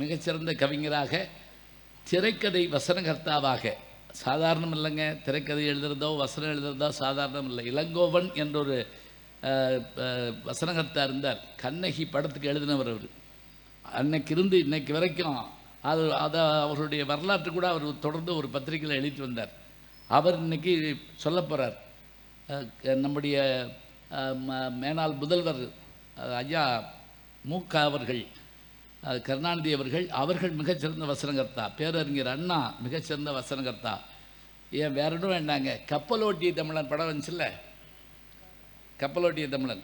மிகச்சிறந்த கவிஞராக, திரைக்கதை வசனகர்த்தாவாக, சாதாரணம் இல்லைங்க. திரைக்கதை எழுதுறதோ வசனம் எழுதுறதோ சாதாரணம் இல்லை. இளங்கோவன் என்றொரு வசனகர்த்தா இருந்தார். கண்ணகி படத்துக்கு எழுதினவர் அவர். அன்னைக்கு இருந்து இன்னைக்கு வரைக்கும் அதை அவருடைய வரலாற்று கூட அவர் தொடர்ந்து ஒரு பத்திரிகையில் எழுதிட்டு வந்தார். அவர் இன்னைக்கு சொல்ல போகிறார். நம்முடைய மேனாள் முதல்வர் ஐயா மூக்க அவர்கள், கருணாநிதி அவர்கள் மிகச்சிறந்த வசனகர்த்தா. பேரறிஞர் அண்ணா மிகச்சிறந்த வசனகர்த்தா. ஏன் வேற ஒன்றும் வேண்டாங்க, கப்பலோட்டிய தமிழன் படம் வந்துச்சுல்ல, கப்பலோட்டிய தமிழன்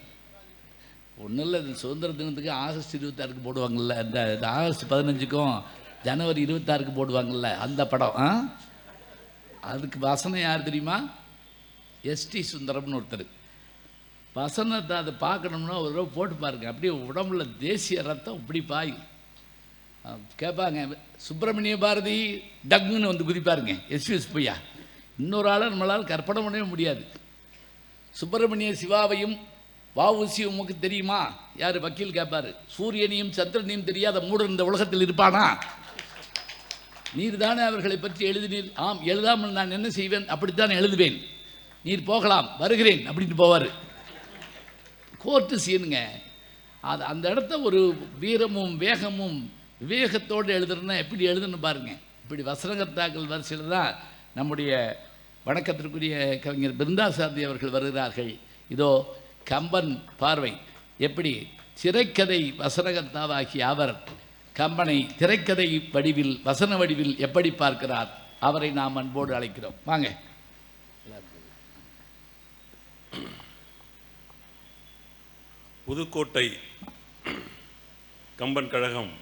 ஒன்றும் இல்லை. சுதந்திர தினத்துக்கு ஆகஸ்ட் 26க்கு போடுவாங்கள்ல, இந்த ஆகஸ்ட் 15க்கும் ஜனவரி 26க்கு போடுவாங்கள்ல அந்த படம். அதுக்கு வசனம் யார் தெரியுமா? எஸ்டி சுந்தரம்னு ஒருத்தர். வசனத்தை அதை பார்க்கணும்னா ஒரு தடவை போட்டு பாருங்க, அப்படியே உடம்புல தேசிய ரத்தம் இப்படி பாயும். கேட்பாங்க, சுப்பிரமணிய பாரதி டக்குன்னு வந்து குதிப்பாருங்க எஸ்விஎஸ் பையா. இன்னொரு ஆளை நம்மளால் கற்பனை பண்ணவே முடியாது. சுப்பிரமணிய சிவாவையும் வஉசி உமக்கு தெரியுமா? யார் வக்கீல் கேட்பார். சூரியனையும் சந்திரனையும் தெரியாத மூடன் இந்த உலகத்தில் இருப்பானா? நீர் தானே அவர்களை பற்றி எழுதினீர். ஆம், எழுதாமல் நான் என்ன செய்வேன்? அப்படித்தான் எழுதுவேன். நீர் போகலாம், வருகிறேன் அப்படின்னு போவார். கோர்ட்டு சீனுங்க. அது அந்த இடத்த ஒரு வீரமும் வேகமும் விவேகத்தோடு எழுதுறதுன்னா எப்படி எழுதுன்னு பாருங்க. இப்படி வசனகர்த்தாக்கள் வரிசையில் தான் நம்முடைய வணக்கத்திற்குரிய கவிஞர் பிருந்தாசாரதி அவர்கள் வருகிறார்கள். இதோ கம்பன் பார்வை. எப்படி திரைக்கதை வசனகர்த்தாவாகிய அவர் கம்பனை திரைக்கதை வடிவில் வசன வடிவில் எப்படி பார்க்கிறார், அவரை நாம் அன்போடு அழைக்கிறோம். வாங்க. புதுக்கோட்டை கம்பன் கழகம்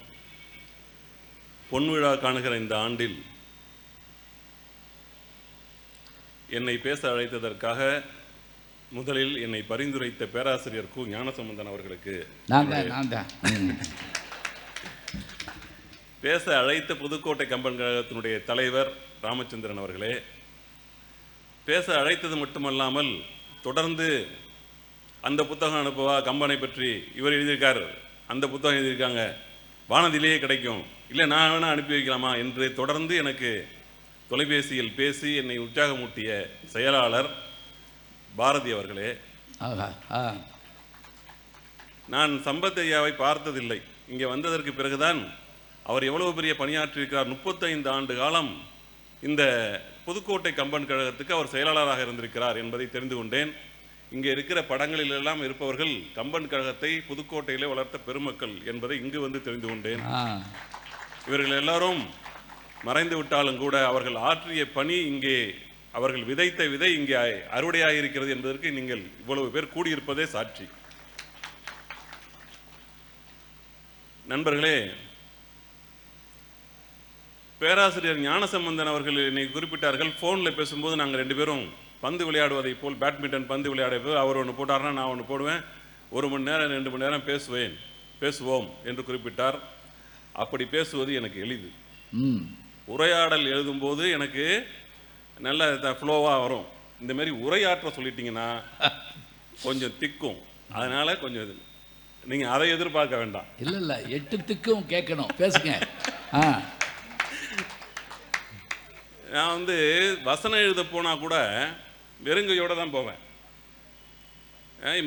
பொன்விழா காணுகிற இந்த ஆண்டில் என்னை பேச அழைத்ததற்காக முதலில் என்னை பரிந்துரைத்த பேராசிரியர் கு ஞானசம்பந்தன் அவர்களுக்கு, பேச அழைத்த புதுக்கோட்டை கம்பன் கழகத்தினுடைய தலைவர் ராமச்சந்திரன் அவர்களே, பேச அழைத்தது மட்டுமல்லாமல் தொடர்ந்து அந்த புத்தகம் அனுப்பவா, கம்பனை பற்றி இவர் எழுதியிருக்கார், அந்த புத்தகம் எழுதியிருக்காங்க, வானதிலேயே கிடைக்கும், இல்லை நான் வேணால் அனுப்பி வைக்கலாமா என்று தொடர்ந்து எனக்கு தொலைபேசியில் பேசி என்னை உற்சாகமூட்டிய செயலாளர் பாரதி அவர்களே, நான் சம்பத் ஐயாவை பார்த்ததில்லை. இங்கே வந்ததற்கு பிறகுதான் அவர் எவ்வளவு பெரிய பணியாற்றியிருக்கிறார். 35 ஆண்டு காலம் இந்த புதுக்கோட்டை கம்பன் கழகத்துக்கு அவர் செயலாளராக இருந்திருக்கிறார் என்பதை தெரிந்து கொண்டேன். இங்கே இருக்கிற படங்களிலெல்லாம் இருப்பவர்கள் கம்பன் கழகத்தை புதுக்கோட்டையிலே வளர்த்த பெருமக்கள் என்பதை இங்கு வந்து தெரிந்து கொண்டேன். இவர்கள் எல்லாரும் மறைந்து விட்டாலும் கூட அவர்கள் ஆற்றிய பணி, இங்கே அவர்கள் விதைத்த விதை இங்கே அறுவடையாக இருக்கிறது என்பதற்கு நீங்கள் இவ்வளவு பேர் கூடியிருப்பதே சாட்சி. நண்பர்களே, பேராசிரியர் ஞானசம்பந்தன் அவர்கள் என்னை குறிப்பிட்டார்கள். ஃபோனில் பேசும்போது நாங்கள் 2 பேரும் பந்து விளையாடுவதை போல், பேட்மிண்டன் பந்து விளையாடுவது, அவர் ஒன்று போட்டார்னா நான் ஒன்று போடுவேன், 1 மணி நேரம் 2 மணி நேரம் பேசுவோம் என்று குறிப்பிட்டார். அப்படி பேசுவது எனக்கு எளிது. உரையாடல் எழுதும்போது எனக்கு நல்ல ஃப்ளோவாக வரும். இந்த மாதிரி உரையாற்ற சொல்லிட்டீங்கன்னா கொஞ்சம் திக்கும். அதனால கொஞ்சம் நீங்கள் அதை எதிர்பார்க்க வேண்டாம். இல்லை 8 திக்கும் கேட்கணும், பேசுங்க. நான் வந்து வசனம் எழுத போனால் கூட வெறுங்கையோடு தான் போவேன்.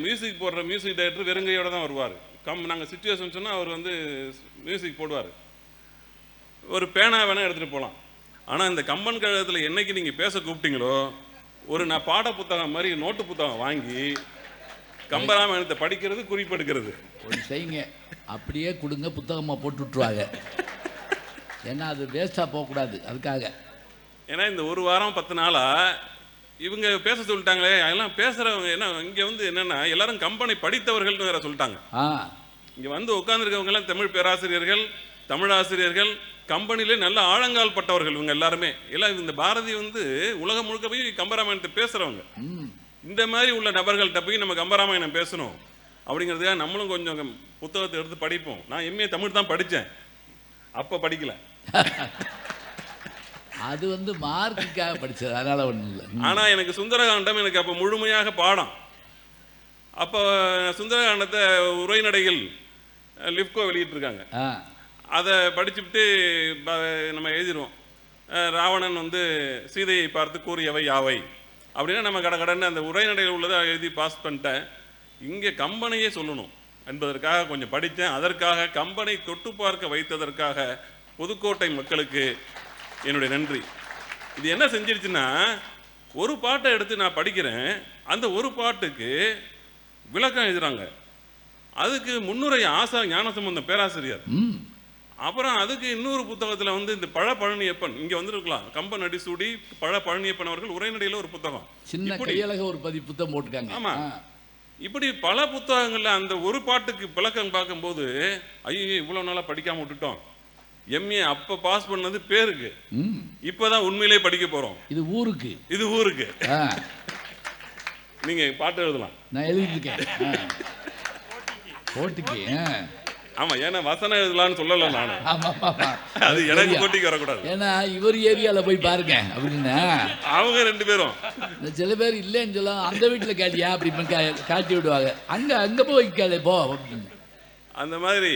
மியூசிக் போடுற மியூசிக் டைரக்டர் வெறுங்கையோடு தான் வருவார். நாங்கள் சிச்சுவேஷன் சொன்னால் அவர் வந்து மியூசிக் போடுவார். ஒரு பேனா வேணால் எடுத்துகிட்டு போகலாம். ஆனால் இந்த கம்பன் கழகத்தில் என்னைக்கு நீங்கள் பேச கூப்பிட்டீங்களோ, நான் பாட புத்தகம் மாதிரி நோட்டு புத்தகம் வாங்கி கம்பராமாயணத்தை படிக்கிறது, குறிப்பெடுக்கிறது. ஒன்று செய்யுங்க, அப்படியே கொடுங்க, புத்தகமாக போட்டு விட்ருவாங்க. ஏன்னா அது வேஸ்ட்டாக போகக்கூடாது, அதுக்காக. ஏன்னா இந்த 1 வாரம் 10 நாளாக இவங்க பேச சொல்லிட்டாங்களே, எல்லாம் பேசுகிறவங்க என்ன இங்கே வந்து என்னென்னா எல்லாரும் கம்பனை படித்தவர்கள்னு வேற சொல்லிட்டாங்க. இங்கே வந்து உட்காந்துருக்கவங்கெல்லாம் தமிழ் பேராசிரியர்கள், தமிழாசிரியர்கள், கம்பெனிலே நல்ல ஆழங்கால் பட்டவர்கள் இவங்க எல்லாருமே. எல்லாம் இந்த பாரதி வந்து உலகம் முழுக்க போய் கம்பராமாயணத்தை பேசுகிறவங்க. இந்த மாதிரி உள்ள நபர்கள்ட்ட போய் நம்ம கம்பராமாயணம் பேசணும் அப்படிங்கிறதுக்காக நம்மளும் கொஞ்சம் புத்தகத்தை எடுத்து படிப்போம். நான் எம்ஏ தமிழ் தான் படித்தேன், அப்போ படிக்கல. அது வந்து மார்க்குக்காக படித்தது, அதனால ஒன்றும் இல்லை. ஆனால் எனக்கு சுந்தரகாண்டம் எனக்கு அப்போ முழுமையாக பாடம். அப்போ சுந்தரகாண்டத்தை உரைநடைகள் லிப்கோ வெளியிட்டிருக்காங்க. அதை படிச்சுட்டு நம்ம எழுதிடுவோம். ராவணன் வந்து சீதையை பார்த்து கூறியவை யாவை அப்படின்னா நம்ம கடன்னு அந்த உரைநடையில் உள்ளதை எழுதி பாஸ் பண்ணிட்டேன். இங்கே கம்பனையே சொல்லணும் என்பதற்காக கொஞ்சம் படித்தேன். அதற்காக கம்பனை தொட்டு பார்க்க வைத்ததற்காக புதுக்கோட்டை மக்களுக்கு என்னுடைய நன்றி. இது என்ன செஞ்சிருச்சுன்னா, ஒரு பாட்டை எடுத்து நான் படிக்கிறேன், அந்த ஒரு பாட்டுக்கு விளக்கம் எழுதுறாங்க, அதுக்கு முன்னுரை ஆசா ஞானசம்பந்தம் பேராசிரியர், அப்புறம் அதுக்கு இன்னொரு புத்தகத்தில் வந்து இந்த பழ பழனியப்பன் இங்கே வந்துருக்கலாம், கம்பன் அடிசூடி பழ பழனியப்பன் அவர்கள் உரைநடையில் ஒரு புத்தகம், சின்ன கையழக ஒரு புத்தகம் போட்டுருக்காங்க. ஆமாம், இப்படி பல புத்தகங்களில் அந்த ஒரு பாட்டுக்கு விளக்கம் பார்க்கும்போது ஐயோ இவ்வளோ நாளாக படிக்காமல் விட்டுட்டோம். எம்ஏ அப்போ பாஸ் பண்ணது பேருக்கு, இப்போதான் உண்மையிலே படிக்க போகிறோம். இது ஊருக்கு, இது ஊருக்கு. நீங்கள் பாட்டு எழுதலாம், நான் எழுதிருக்கேன் போட்டிக்கு. ஆமாம், ஏன்னா வசனம் எழுதலான்னு சொல்லலை நான். அது எனக்கு போட்டிக்கு வரக்கூடாது. ஏன்னா இவர் ஏரியாவில் போய் பாருங்க அப்படின்னா அவங்க ரெண்டு பேரும் சில பேர் இல்லைன்னு சொல்ல அந்த வீட்டில் கேட்டியா அப்படி காட்டி விடுவாங்க, அங்கே போய் கேளு போ அப்படின்னு. அந்த மாதிரி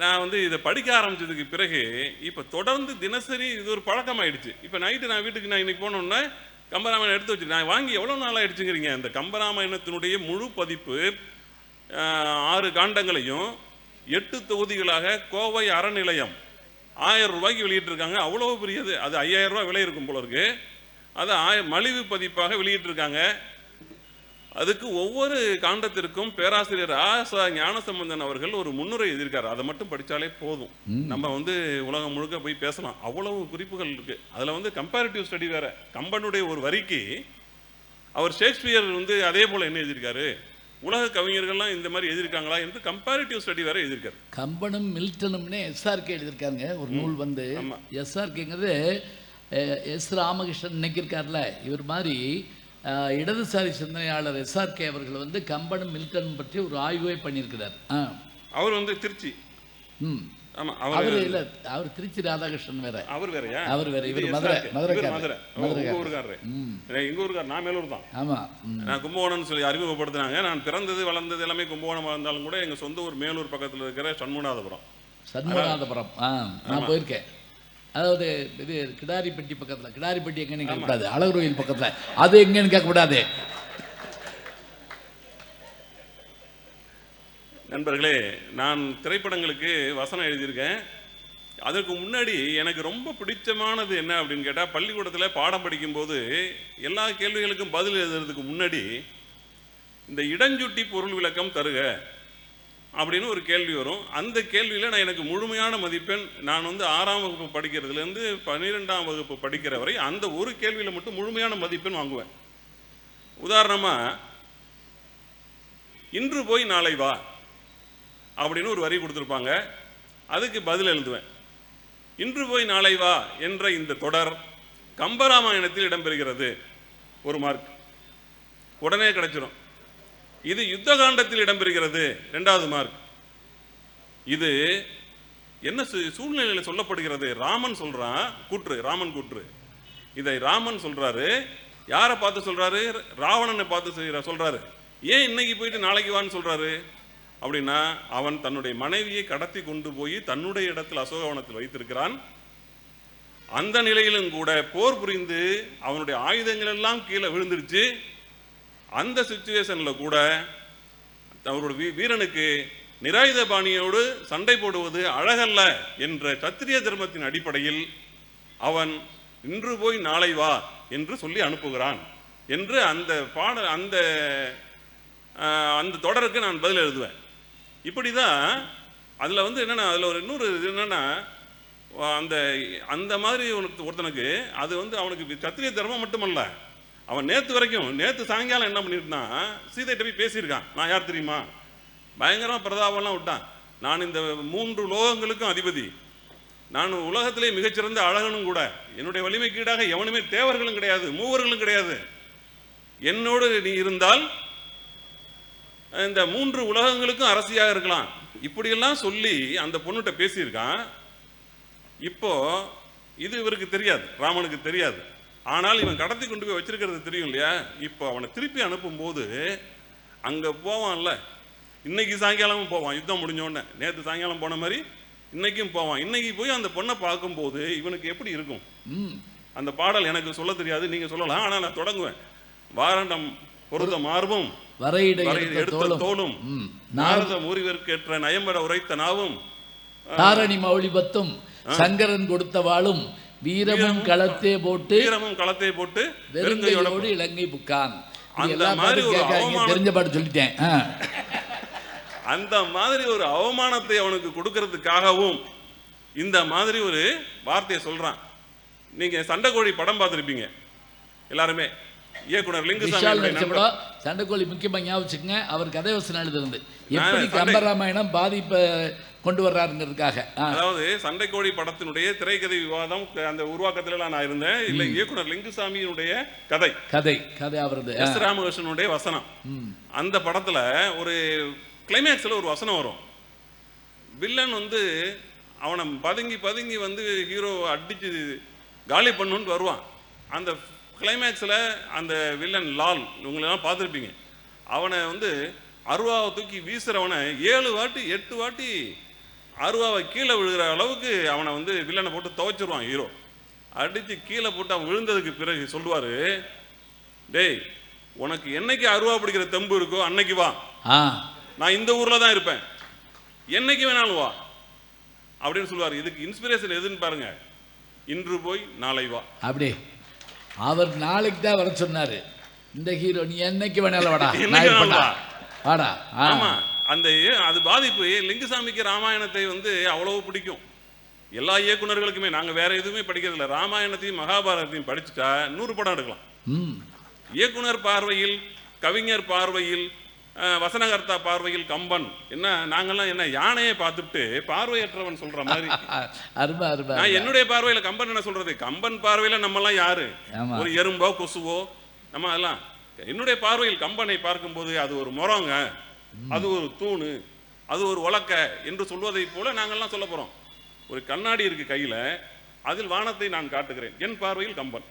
நான் வந்து இதை படிக்க ஆரம்பிச்சதுக்கு பிறகு இப்போ தொடர்ந்து தினசரி இது ஒரு பழக்கமாயிடுச்சு. இப்போ நைட்டு நான் வீட்டுக்கு நான் இன்னைக்கு போனோன்னே கம்பராமாயணம் எடுத்து வச்சுருக்கேன். நான் வாங்கி எவ்வளோ நாளாக ஆயிடுச்சுங்கிறீங்க. அந்த கம்பராமாயணத்தினுடைய முழு பதிப்பு 6 காண்டங்களையும் 8 தொகுதிகளாக கோவை அறநிலையம் 1000 ரூபாய்க்கு வெளியிட்டிருக்காங்க. அவ்வளோ பெரியது, அது 5000 ரூபா விலை இருக்கும் போல இருக்கு. அதை மலிவு பதிப்பாக வெளியிட்டிருக்காங்க. அதுக்கு ஒவ்வொரு காண்டத்திற்கும் பேராசிரியர் ஆசா ஞானசம்பந்தன் அவர்கள் ஒரு முன்னுரை எழுதியிருக்காரு. அதை மட்டும் படித்தாலே போதும், நம்ம வந்து உலகம் முழுக்க போய் பேசலாம். அவ்வளவு குறிப்புகள் இருக்கு. அதில் வந்து கம்பேரிட்டிவ் ஸ்டடி வேற. கம்பனுடைய ஒரு வரிக்கு அவர் ஷேக்ஸ்பியர் வந்து அதே போல் என்ன எழுதியிருக்காரு, உலக கவிஞர்கள்லாம் இந்த மாதிரி எழுதியிருக்காங்களா என்று கம்பேரிட்டிவ் ஸ்டடி வேற எழுதியிருக்காரு. கம்பனும் மில்டனும்னே எஸ்ஆர்கே எழுதியிருக்காங்க ஒரு நூல் வந்து. எஸ்ஆர்கேங்கிறது எஸ் ராமகிருஷ்ணன் இன்னைக்கு இருக்கார்ல, இவர் மாதிரி இடதுசாரி சிந்தனையாளர் எஸ்ஆர்கே அவர்கள் வந்து கம்பனும் மில்டன் பற்றி ஒரு ஆய்வே பண்ணியிருக்கிறார். அவர் வந்து திருச்சி. ஆமா, அவர் இல்ல, அவர் திருச்சி ராதாகிருஷ்ணன் வேற. அவர் வேறயா? அவர் வேற. இவர் மதுரை. எங்க ஊருக்கார், நான் மேலூர் தான். ஆமா, நான் கும்பகோணம்னு சொல்லி அறிமுகப்படுத்தினாங்க. நான் பிறந்தது வளர்ந்தது எல்லாமே கும்பகோணமா இருந்தாலும் கூட எங்க சொந்த ஊர் மேலூர் பக்கத்தில் இருக்கிற சண்முகநாதபுரம். நான் போயிருக்கேன். அதாவது இது கிடாரிப்பட்டி பக்கத்தில். கிடாரிப்பட்டி எங்கன்னு கேட்கக்கூடாது, அழகுரோயில் பக்கத்தில். அது எங்கன்னு கேட்கக்கூடாது. நண்பர்களே, நான் திரைப்படங்களுக்கு வசனம் எழுதியிருக்கேன். அதற்கு முன்னாடி எனக்கு ரொம்ப பிடிச்சமானது என்ன அப்படின்னு கேட்டால், பள்ளிக்கூடத்தில் பாடம் படிக்கும்போது எல்லா கேள்விகளுக்கும் பதில் எழுதுறதுக்கு முன்னாடி இந்த இடஞ்சுட்டி பொருள் விளக்கம் தருக அப்படின்னு ஒரு கேள்வி வரும். அந்த கேள்வியில் நான் எனக்கு முழுமையான மதிப்பெண், நான் வந்து 6ஆம் வகுப்பு படிக்கிறதுலேருந்து 12ஆம் வகுப்பு படிக்கிற வரை அந்த ஒரு கேள்வியில் மட்டும் முழுமையான மதிப்பெண் வாங்குவேன். உதாரணமாக, இன்று போய் நாளை வா அப்படின்னு ஒரு வரி கொடுத்துருப்பாங்க, அதுக்கு பதில் எழுதுவேன். இன்று போய் நாளை வா என்ற இந்த தொடர் கம்பராமாயணத்தில் இடம்பெறுகிறது, 1 மார்க் உடனே கிடைச்சிடும். இது யுத்த காண்டத்தில் இடம்பெறுகிறது, 2வது மார்க். இது என்ன சூழ்நிலையில் சொல்லப்படுகிறது, ராமன் சொல்றான் கூற்று, ராமன் கூற்று. இதை ராமன் சொல்றாரு, யாரை பார்த்து சொல்றாரு, ராவணனை பார்த்து சொல்றாரு. ஏன் இன்னைக்கு போயிட்டு நாளைக்கு வான்னு சொல்றாரு அப்படின்னா, அவன் தன்னுடைய மனைவியை கடத்தி கொண்டு போய் தன்னுடைய இடத்தில் அசோகவனத்தில் வைத்திருக்கிறான். அந்த நிலையிலும் கூட போர் புரிந்து அவனுடைய ஆயுதங்கள் எல்லாம் கீழே விழுந்துருச்சு. அந்த சிச்சுவேஷன்ல கூட அவருடைய வீரனுக்கு நிராயுத பாணியோடு சண்டை போடுவது அழகல்ல என்ற சத்திரிய தர்மத்தின் அடிப்படையில் அவன் இன்று போய் நாளை வா என்று சொல்லி அனுப்புகிறான் என்று அந்த தொடருக்கு நான் பதில் எழுதுவேன். இப்படிதான் அதில் வந்து என்னன்னா, அதில் ஒரு இன்னொரு இது என்னன்னா, அந்த மாதிரி ஒருத்தனுக்கு அது வந்து அவனுக்கு சத்திரிய தர்மம் மட்டுமல்ல, அவன் நேற்று சாயங்காலம் என்ன பண்ணியிருந்தான், சீதைகிட்ட போய் பேசியிருக்கான். நான் யார் தெரியுமா, பயங்கரமாக பிரதாபம்லாம் விட்டான். நான் இந்த 3 லோகங்களுக்கும் அதிபதி, நான் உலகத்திலே மிகச்சிறந்த அழகனும் கூட, என்னுடைய வலிமைக்கு ஈடாக எவனுமே தேவர்களும் கிடையாது, மூவர்களும் கிடையாது, என்னோடு நீ இருந்தால் இந்த 3 உலகங்களுக்கும் அரசியாக இருக்கலாம். இப்படியெல்லாம் சொல்லி அந்த பொண்ணுகிட்ட பேசியிருக்கான். இப்போ இது இவருக்கு தெரியாது, ராமனுக்கு தெரியாது. ஆனால் இவன் கடத்தி கொண்டு போய் வச்சிருக்கிறது தெரியும் இல்லையா. இப்போ அவனை திருப்பி அனுப்பும்போது அங்கே போவான்ல, இன்னைக்கு சாயங்காலமும் போவான், யுத்தம் முடிஞ்சோடனே. நேற்று சாயங்காலம் போன மாதிரி இன்னைக்கும் போவான். இன்னைக்கு போய் அந்த பொண்ணை பார்க்கும்போது இவனுக்கு எப்படி இருக்கும்? ம். அந்த பாடல் எனக்கு சொல்ல தெரியாது, நீங்க சொல்லலாம். ஆனால் நான் தொடங்குவேன். வாரணம் பொருத்த மார்பும் வரையிட எடுத்த தோளும் நாரத முறிவர்க்கேற்ற நயம்பட உரைத்த நாவும் தாரணி மௌலிபத்தும் சங்கரன் கொடுத்த வாளும் வீரமும் களத்தே போட்டு வெறுங்கையோடு இலங்கை புக்கான். அந்த மாதிரி ஒரு அவமானம், தெரிஞ்ச பாட்டு சொல்லிட்டேன். அந்த மாதிரி ஒரு அவமானத்தை அவனுக்கு கொடுக்கறதுக்காகவும் இந்த மாதிரி ஒரு வார்த்தையை சொல்றான். நீங்க சண்டைக்கோழி படம் பார்த்திருப்பீங்க எல்லாருமே. இயக்குனர் லிங்குசாமி சண்டைக்கோழி முக்கியமாக ஞாபகம், அவர் கதை வசனம் எழுதுறது எப்படி கம்பராமாயணம் பாதிப்பை கொண்டு வர்றாருங்கிறதுக்காக. அதாவது சண்டைக்கோழி படத்தினுடைய திரைக்கதை விவாதம் அந்த உருவாக்கத்துல நான் இருந்தேன். இல்ல இயக்குனர் லிங்குசாமியினுடைய கதை அவரது எஸ் ராமகிருஷ்ணனுடைய வசனம். அந்த படத்துல ஒரு கிளைமேக்ஸ்ல ஒரு வசனம் வரும். வில்லன் வந்து அவனை பதுங்கி வந்து ஹீரோ அடிச்சு காலி பண்ணுன்னு வருவான். அந்த கிளைமேக்ஸில் அந்த வில்லன் லால் இவங்களெல்லாம் பார்த்துருப்பீங்க. அவனை வந்து அருவாவை தூக்கி வீசுறவனை 7 வாட்டி 8 வாட்டி அருவாவை கீழே விழுகிற அளவுக்கு அவனை வந்து வில்லனை போட்டு துவைச்சிருவான் ஹீரோ. அடித்து கீழே போட்டு அவன் விழுந்ததுக்கு பிறகு சொல்லுவார், டேய் உனக்கு என்னைக்கு அருவா பிடிக்கிற தெம்பு இருக்கோ அன்னைக்கு வா, நான் இந்த ஊரில் தான் இருப்பேன், என்னைக்கு வேணாலும் வா அப்படின்னு சொல்லுவார். இதுக்கு இன்ஸ்பிரேஷன் எதுன்னு பாருங்க, இன்று போய் நாளை வா. அப்படி அவர் நாளைக்கு தான் வர சொன்னாரு. இந்த ஹீரோ நீ என்னைக்கு வேணாலும் வாடா. ஆமா, அந்த அது பாதிப்பு. லிங்குசாமிக்கு ராமாயணத்தை வந்து அவ்வளவு பிடிக்கும். எல்லா இயக்குநர்களுக்குமே. நாங்க வேற எதுவுமே படிக்கிறதில்ல. ராமாயணத்தையும் மகாபாரதத்தையும் படிச்சுட்டா 100 படம் எடுக்கலாம். இயக்குனர் பார்வையில், கவிஞர் பார்வையில், வசனகர்த்தா பார்வையில் கம்பன் என்ன, நாங்கெல்லாம் என்ன யானையை பார்த்துட்டு பார்வையற்றவன் சொல்ற மாதிரி. நான் என்னுடைய பார்வையில கம்பன் என்ன சொல்றது, கம்பன் பார்வையில நம்ம எல்லாம் யாரு, ஒரு எறும்போ கொசுவோ நம்ம எல்லாம். என்னுடைய பார்வையில் கம்பனை பார்க்கும்போது அது ஒரு மரங்க, அது ஒரு தூணு, அது ஒரு உலக்க என்று சொல்வதை போல நாங்கெல்லாம் சொல்ல போறோம். ஒரு கண்ணாடி இருக்கு கையில, அதில் வானத்தை நான் காட்டுகிறேன், என் பார்வையில் கம்பன்.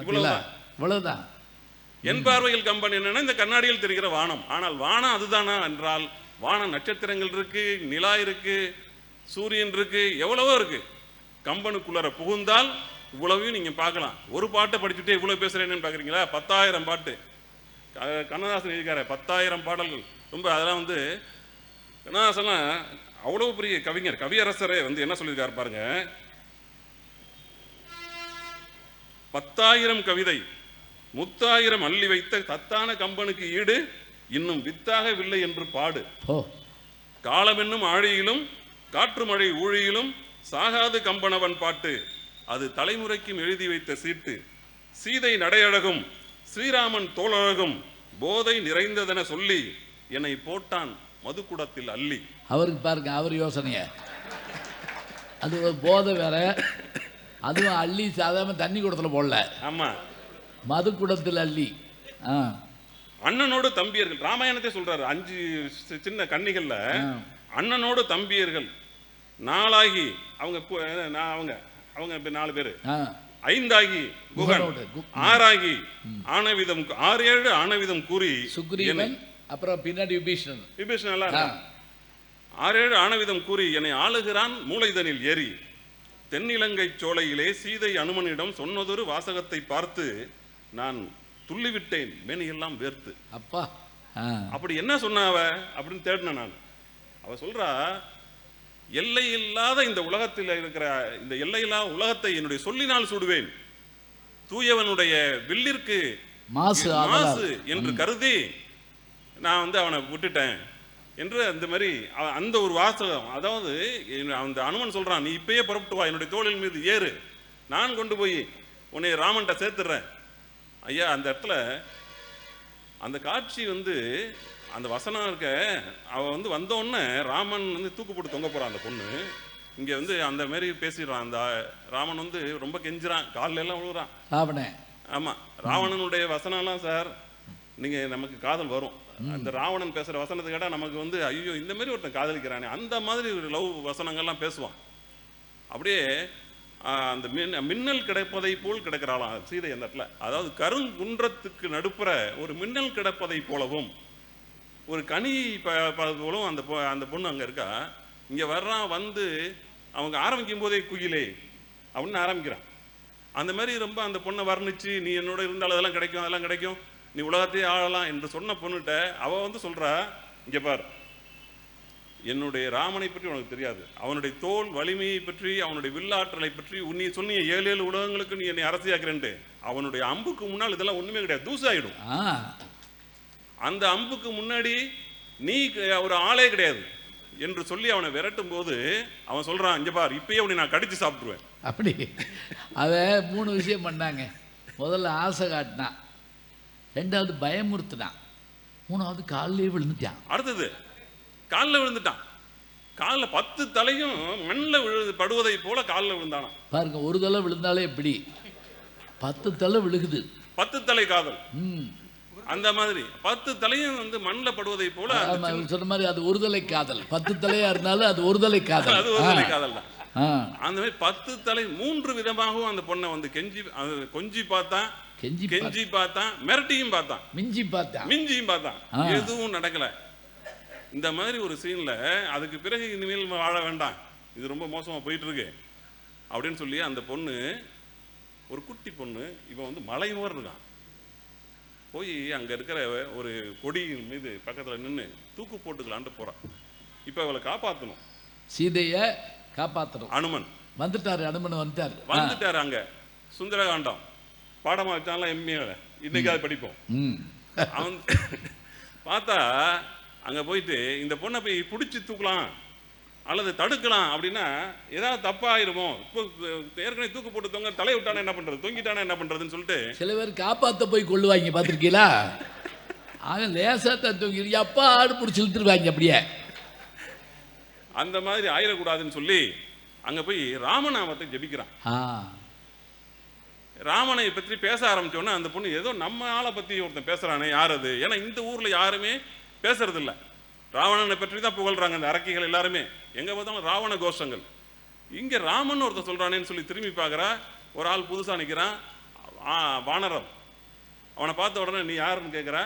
இவ்வளவுதான். என் பார்வையில் கம்பன் என்னன்னா இந்த கண்ணாடியில் தெரிகிற வானம். ஆனால் வானம் அதுதானா என்றால், வானம் நட்சத்திரங்கள் இருக்கு, நிலா இருக்கு, சூரியன் இருக்கு, எவ்வளவோ இருக்கு. கம்பனுக்குள்ளார புகுந்தால் இவ்வளவையும் நீங்க பார்க்கலாம். ஒரு பாட்டை படிச்சுட்டே இவ்வளவு பேசுறேன்னு பாக்குறீங்களா? 10,000 பாட்டு கண்ணதாசன் எழுதிக்கார, 10,000 பாடல்கள். ரொம்ப அதெல்லாம் வந்து கண்ணதாசன்லாம் அவ்வளவு பெரிய கவிஞர், கவியரசரே வந்து என்ன சொல்லியிருக்காரு பாருங்க, 10,000 கவிதை 30,000 அள்ளி வைத்த தத்தான கம்பனுக்கு ஈடு இன்னும் வித்தாகவில்லை என்று பாடு. காலம் என்னும் ஆழியிலும் காற்று மழை ஊழியிலும் சாகாது கம்பனவன் பாட்டு, அது தலைமுறைக்கும் எழுதி வைத்த சீட்டு. சீதை நடையழகும் ஸ்ரீராமன் தோழழகும் போதை நிறைந்ததென சொல்லி என்னை போட்டான் மதுக்குடத்தில் அள்ளி. அவருக்கு பாருங்க, அவர் யோசனைய, அது ஒரு போதை வேற, அதுவும் அள்ளி சாதாரண தண்ணி குடத்துல போடல. ஆமா, மதுக்குடத்தில் அள்ளி. அண்ணனோடு தம்பியர்கள், ராமாயணத்தை சொல்றாரு. 5 சின்ன கன்னிகள்ல அண்ணனோடு தம்பியர்கள் 4 ஆகி அவங்க 4 பேரு, 5 ஆகி குகன், 6 ஆகி ஆனவிதம், 6-7 ஆனவிதம் கூறி சுக்ரீவன், அப்புறம் பின்னாடி விபீஷணன் எல்லாம் 6-7 ஆனவிதம் கூறி என்னை ஆளுகிறான் மூளைதனில் ஏறி. தென்னிலங்கை சோலையிலே சீதை அனுமனிடம் சொன்னதொரு வாசகத்தை பார்த்து நான் துள்ளிவிட்டேன் மேனியெல்லாம் வேர்த்து. அப்பா அப்படி என்ன சொன்னாவ அப்படின்னு தேடினேன் நான். அவ சொல்றா, எல்லை இல்லாத இந்த உலகத்தில் இருக்கிற இந்த எல்லையில்லா உலகத்தை என்னுடைய சொல்லினால் சுடுவேன், தூயவனுடைய வில்லிற்கு மாசு என்று கருதி நான் வந்து அவனை விட்டுட்டேன் என்று அந்த மாதிரி அந்த ஒரு வாசகம். அதாவது அந்த அனுமன் சொல்றான், நீ இப்பயே புறப்பட்டு வா, என்னுடைய தோளின் மீது ஏறு, நான் கொண்டு போய் உன்னை ராமன்ட்ட சேர்த்துறேன். ஐயா, அந்த இடத்துல அந்த காட்சி வந்து அந்த வசனம் இருக்க, அவன் வந்து வந்தோடனே ராமன் வந்து தூக்கு போட்டு தொங்க போறான் அந்த பொண்ணு. இங்க வந்து அந்த மாதிரி பேசிடுறான். அந்த ராமன் வந்து ரொம்ப கெஞ்சுறான், காலில் எல்லாம் விழுறான். ஆமா, ராவணனுடைய வசனம்லாம் சார் நீங்க நமக்கு காதல் வரும். அந்த ராவணன் பேசுற வசனத்தை கேட்டா நமக்கு வந்து ஐயோ இந்த மாதிரி ஒருத்தன் காதலிக்கிறானே, அந்த மாதிரி ஒரு லவ் வசனங்கள்லாம் பேசுவான். அப்படியே அந்த மின்னல் கிடைப்பதை போல் கிடக்கிறாளாம் சீதை அந்த இடத்துல. அதாவது கருங்குன்றத்துக்கு நடுப்புற ஒரு மின்னல் கிடப்பதை போலவும் ஒரு கனி போலவும் அந்த பொண்ணு அங்க இருக்கா. இங்கே வர்றான், வந்து அவங்க ஆரம்பிக்கும் போதே குயிலே அப்படின்னு ஆரம்பிக்கிறான். அந்த மாதிரி ரொம்ப அந்த பொண்ணை வர்ணிச்சு, நீ என்னோட இருந்தாலும் அதெல்லாம் கிடைக்கும், அதெல்லாம் கிடைக்கும், நீ உலகத்தையே ஆளலாம் என்று சொன்ன பொண்ணுகிட்ட அவள் வந்து சொல்கிறா, இங்கே பார், என்னுடைய ராமனை பற்றி உனக்கு தெரியாது, அவனுடைய தோல் வலிமையை பற்றி, அவனுடைய வில்லாற்றலை பற்றி நீ சொன்னிய 7 உலகங்களுக்கு நீ என்னை அரசியாக்குறேன்ட்டு, அவனுடைய அம்புக்கு முன்னால் இதெல்லாம் ஒன்றுமே கிடையாது, தூசாயிடும். அந்த அம்புக்கு முன்னாடி நீ ஒரு ஆளே கிடையாது என்று சொல்லி அவனை விரட்டும் போது அவன் சொல்றான், இங்க பார், இப்பயே உன்னை நான் கடிச்சு சாப்பிட்டுருவேன். அப்படி அதை 3 விஷயம் பண்ணாங்க. முதல்ல ஆசை காட்டினான், 2வது பயமுறுத்தினான், 3வது காலிலே விழுந்துட்டான். அடுத்தது காலில் விழுந்துட்டான். காலில் 10 தலையும் மண்ணில் படுவதை போல காலில் விழுந்தானா பாருங்க. ஒரு தலை விழுந்தாலே எப்படி, 10 தலை விழுகுது. 10 தலை காதல். அந்த மாதிரி 10 தலையும் வந்து மண்ணில் படுவதை போல சொன்ன மாதிரி அது ஒரு தலை காதல். 10 தலையா இருந்தாலும் அது ஒரு தலை காதல். அது ஒரு தலை காதல் தான். அந்த மாதிரி 10 தலை 3 விதமாகவும் அந்த பொண்ணை வந்து கொஞ்சி பார்த்தான், கெஞ்சி பார்த்தான், மிரட்டியும் பார்த்தான், மிஞ்சியும் பார்த்தான். எதுவும் நடக்கல. இந்த மாதிரி ஒரு சீன்ல அதுக்கு பிறகு இனிமேல் வாழ வேண்டாம், இது ரொம்ப மோசமா போயிட்டு இருக்கு அப்படின்னு சொல்லி அந்த பொண்ணு, ஒரு குட்டி பொண்ணு, இவன் வந்து மலை மாதிரி இருக்கான், போய் அங்க இருக்கிற ஒரு கொடியின் மீது பக்கத்துல நின்று தூக்கு போட்டுக்கலான்ட்டு போறான். இப்ப அவளை காப்பாற்றணும், சீதைய காப்பாற்றணும். அனுமன் வந்துட்டாரு. அனுமன் வந்துட்டாரு. அங்க சுந்தரகாண்டம் பாடமா வச்சாலும் எம்ஏ இன்னைக்கு அதை படிப்போம். அவன் பார்த்தா அங்க போயிட்டு இந்த பொண்ணை போய் பிடிச்சி தூக்கலாம் அல்லது தடுக்கலாம் அப்படின்னா ஏதாவது தப்பாயிருமோ, இப்போ ஏற்கனவே தூக்கு போட்டு தொங்க தலையை விட்டானே என்ன பண்றது, தொங்கிட்டானே என்ன பண்றதுன்னு சொல்லிட்டு சில பேர் காப்பாற்ற போய் கொள்ளுவாங்க, பார்த்துருக்கீங்களா? அவன் லேசா தூங்கி அப்பா ஆடு பிடிச்சி இழுத்துருவாங்க. அப்படியே அந்த மாதிரி ஆயிடக்கூடாதுன்னு சொல்லி அங்க போய் ராமநாமத்தை ஜபிக்கிறான். ராமனை பற்றி பேச ஆரம்பிச்சோன்னா அந்த பொண்ணு ஏதோ நம்ம ஆளை பத்தி ஒருத்தன் பேசுறானே, யார் அது? ஏன்னா இந்த ஊர்ல யாருமே பேசுறது இல்லை, ராவணனை பற்றி தான் புகழ்றாங்க அந்த அரக்கிகள் எல்லாருமே, எங்க பார்த்தாலும் ராவண கோஷங்கள். இங்க ராமன் ஒருத்தன் சொல்றானேன்னு சொல்லி திரும்பி பார்க்கறா, ஒரு ஆள் புதுசா நிற்கிறான், வானரம். அவனை பார்த்த உடனே நீ யாருன்னு கேட்குற,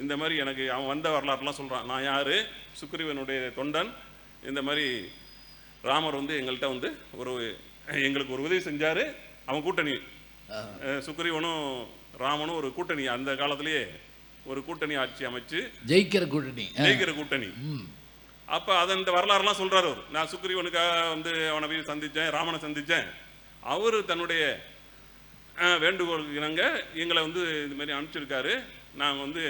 இந்த மாதிரி எனக்கு அவன் வந்த வரலாறுலாம் சொல்றான், நான் யாரு, சுக்ரீவனுடைய தொண்டன், இந்த மாதிரி ராமர் வந்து எங்கள்கிட்ட வந்து எங்களுக்கு ஒரு உதவி செஞ்சாரு, அவன் கூட்டணி, சுக்ரீவனும் ராமனும் ஒரு கூட்டணி, அந்த காலத்திலேயே ஒரு கூட்டணி ஆட்சி அமைச்சு ஜெயிக்கிற கூட்டணி. அப்ப அதை இந்த வரலாறுலாம் சொல்றாரு அவர். நான் சுக்ரீவனுக்காக வந்து அவனை போய் சந்திச்சேன், ராமனை சந்திச்சேன், அவரு தன்னுடைய வேண்டுகோளுக்கு இணங்க எங்களை வந்து இது மாதிரி அனுப்பிச்சிருக்காரு, நாங்கள் வந்து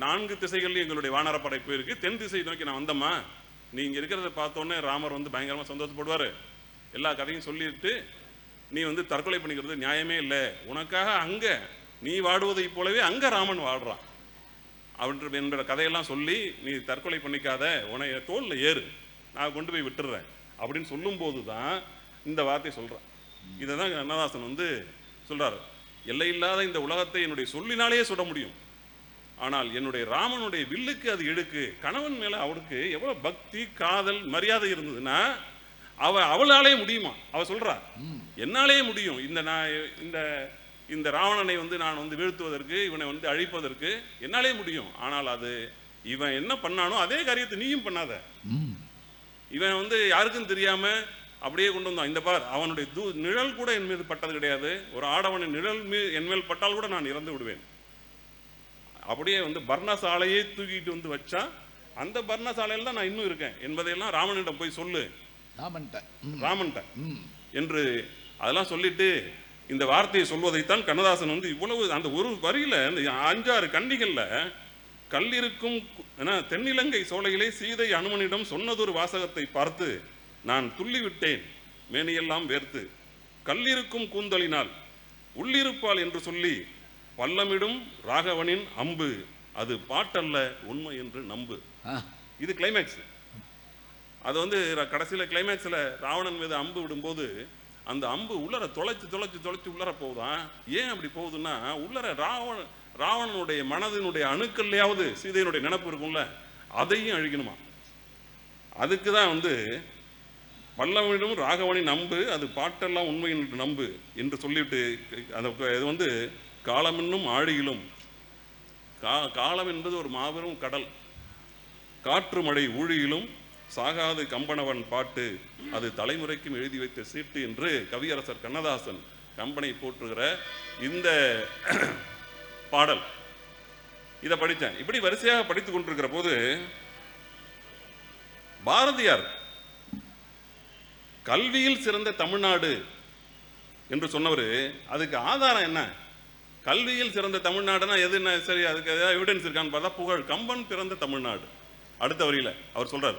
4 திசைகள்லையும் எங்களுடைய வானரப்படை போயிருக்கு, தென் திசை நோக்கி நான் வந்தம்மா, நீ இங்கே இருக்கிறத பார்த்தோன்னே ராமர் வந்து பயங்கரமாக சந்தோஷப்படுவார், எல்லா கதையும் சொல்லிட்டு நீ வந்து தற்கொலை பண்ணிக்கிறது நியாயமே இல்லை, உனக்காக அங்கே நீ வாடுவதை போலவே அங்கே ராமன் வாடுறான் அப்படின்ற கதையெல்லாம் சொல்லி நீ தற்கொலை பண்ணிக்காத, உனைய தோளில் ஏறு, நான் கொண்டு போய் விட்டுடுறேன் அப்படின்னு சொல்லும்போது தான் இந்த வார்த்தை சொல்கிறான். இதை தான் கண்ணதாசன் வந்து சொல்கிறார், எல்லையில்லாத இந்த உலகத்தை என்னுடைய சொல்லினாலே சுட முடியும், ஆனால் என்னுடைய ராமனுடைய வில்லுக்கு அது இழுக்கு. கணவன் மேலே அவருக்கு எவ்வளோ பக்தி, காதல், மரியாதை இருந்ததுன்னா அவளாலே முடியுமா? அவ சொல்றா, என்னாலே முடியும், இந்த ராவணனை வந்து நான் வந்து வீழ்த்துவதற்கு, இவனை வந்து அழிப்பதற்கு என்னாலே முடியும், ஆனால் அது இவன் என்ன பண்ணானோ அதே காரியத்தை நீயும் பண்ணாத. இவன் வந்து யாருக்கும் தெரியாம அப்படியே கொண்டு வந்தான், இந்த பார், அவனுடைய நிழல் கூட என் மீது பட்டது கிடையாது, ஒரு ஆடவனின் நிழல் என் மேல் பட்டால் கூட நான் இறந்து விடுவேன். அப்படியே வந்து பர்ணசாலையை தூக்கிட்டு வந்து வச்சா, அந்த பர்ணசாலையில் தான் நான் இன்னும் இருக்கேன் என்பதையெல்லாம் ராமனிடம் போய் சொல்லு, ராமன்ட்ட என்று அதெல்லாம் சொல்லிட்டு இந்த வார்த்தையை சொல்வதைத்தான் கண்ணதாசன் வந்து இவ்வளவு அந்த ஒரு வரியில இந்த 5-6 கண்டிகள்ல கல்லிருக்கும் தென்னிலங்கை சோலையிலே சீதை அனுமனிடம் சொன்னதொரு வாசகத்தை பார்த்து நான் துள்ளிவிட்டேன், மேனியெல்லாம் வேர்த்து, கல்லிருக்கும் கூந்தலினால் உள்ளிருப்பாள் என்று சொல்லி பல்லமிடும் ராகவனின் அம்பு, அது பாட்டல்ல உண்மை என்று நம்பு. இது கிளைமேக்ஸ். அது வந்து கடைசியில் கிளைமேக்ஸில் ராவணன் மீது அம்பு விடும்போது அந்த அம்பு உள்ளர தொலைச்சு உள்ளர போகுதான். ஏன் அப்படி போகுதுன்னா, உள்ளர ராவணனுடைய மனதினுடைய அணுக்கள்லையாவது சீதையினுடைய நினைப்பு இருக்கும்ல, அதையும் அழிக்கணுமா. அதுக்கு தான் வந்து பல்லவனிடம் ராகவனின் நம்பு, அது பாட்டெல்லாம் உண்மை என்று நம்பு என்று சொல்லிவிட்டு அந்த இது வந்து காலமென்னும் ஆழியிலும், காலம் என்பது ஒரு மாபெரும் கடல், காற்று மழை ஊழியிலும் சாகாது கம்பனவன் பாட்டு அது தலைமுறைக்கும் எழுதி வைத்த சீட்டு என்று கவியரசர் கண்ணதாசன் கம்பனை போற்றுகிற இந்த பாடல். இதை படித்தேன். இப்படி வரிசையாக படித்துக் கொண்டிருக்கிற போது பாரதியார் கல்வியில் சிறந்த தமிழ்நாடு என்று சொன்னவர், அதுக்கு ஆதாரம் என்ன? கல்வியில் சிறந்த தமிழ்நாடுனா எது? என்ன சரி, அதுக்கு ஏதாவது எவிடன்ஸ் இருக்கான்னு பார்த்தா புகழ் கம்பன் பிறந்த தமிழ்நாடு. அடுத்த வரியில் அவர் சொல்றார்.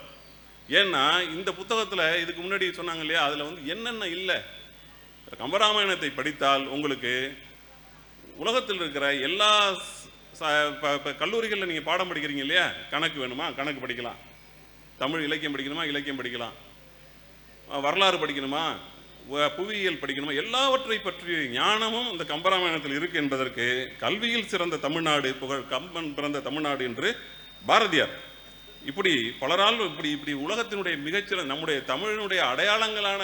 ஏன்னா இந்த புத்தகத்தில் இதுக்கு முன்னாடி சொன்னாங்க இல்லையா, அதில் வந்து என்னென்ன இல்லை. கம்பராமாயணத்தை படித்தால் உங்களுக்கு உலகத்தில் இருக்கிற எல்லா கல்லூரிகளில் நீங்கள் பாடம் படிக்கிறீங்க இல்லையா, கணக்கு வேணுமா கணக்கு படிக்கலாம், தமிழ் இலக்கியம் படிக்கணுமா இலக்கியம் படிக்கலாம், வரலாறு படிக்கணுமா புவியியல் படிக்கணுமா, எல்லாவற்றை பற்றிய ஞானமும் இந்த கம்பராமாயணத்தில் இருக்கு என்பதற்கு கல்வியில் சிறந்த தமிழ்நாடு புகழ் கம்பன் பிறந்த தமிழ்நாடு என்று பாரதியார் இப்படி பலரால் இப்படி உலகத்தினுடைய மிகச்சிறந்த நம்முடைய தமிழினுடைய அடையாளங்களான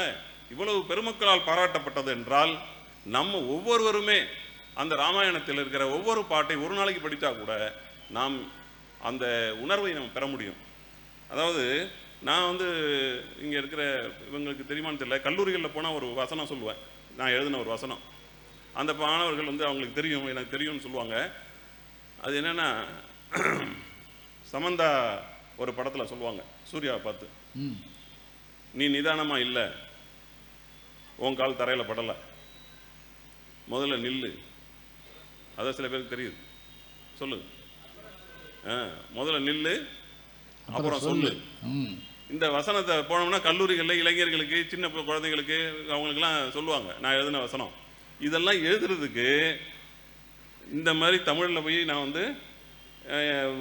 இவ்வளவு பெருமக்களால் பாராட்டப்பட்டது என்றால், நம்ம ஒவ்வொருவருமே அந்த ராமாயணத்தில் இருக்கிற ஒவ்வொரு பாட்டை ஒரு நாளைக்கு படித்தா கூட நாம் அந்த உணர்வை நம்ம பெற முடியும். அதாவது நான் வந்து இங்கே இருக்கிற இவங்களுக்கு தெரியுமான்னு தெரியல, கல்லூரிகளில் போனால் ஒரு வசனம் சொல்லுவேன், நான் எழுதின ஒரு வசனம். அந்த மாணவர்கள் வந்து அவங்களுக்கு தெரியும் எனக்கு தெரியும்னு சொல்லுவாங்க. அது என்னென்னா, சமந்தா ஒரு படத்தில் சொல்லுவாங்க சூர்யாவை பார்த்து, நீ நிதானமாக இல்லை, உன் கால் தரையில் படலை, முதல்ல நில்லு. அதான் சில பேருக்கு தெரியுது. சொல்லு, முதல்ல நில்லு அப்புறம் சொல்லு. இந்த வசனத்தை போனோம்னா கல்லூரிகளில் இளைஞர்களுக்கு சின்ன குழந்தைங்களுக்கு அவங்களுக்கெல்லாம் சொல்லுவாங்க, நான் எழுதின வசனம். இதெல்லாம் எழுதுறதுக்கு இந்த மாதிரி தமிழில் போய் நான் வந்து